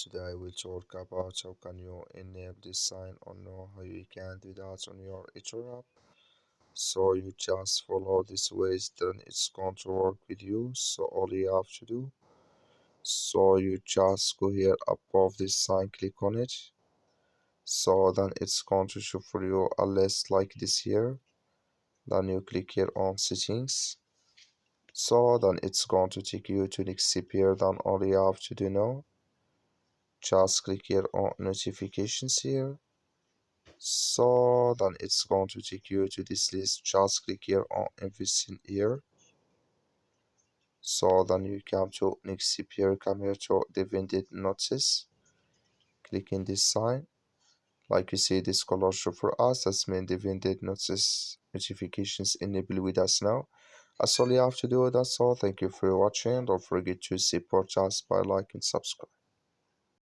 Today I will talk about how can you enable this sign or know how you can do that on your eToro app. So you just follow this ways, then it's going to work with you. So all you have to do, so you just go here above this sign, click on it. So then it's going to show for you a list like this here. Then you click here on settings. So then it's going to take you to next step here. Then all you have to do now, just click here on notifications here. So then it's going to take you to this list. Just click here on invest in here. So then you come to next step here, come here to dividend notice. Click in this sign. Like you see, this color show for us. That's mean dividend notice notifications enabled with us now. That's all you have to do. That's all. Thank you for watching. Don't forget to support us by like and subscribe.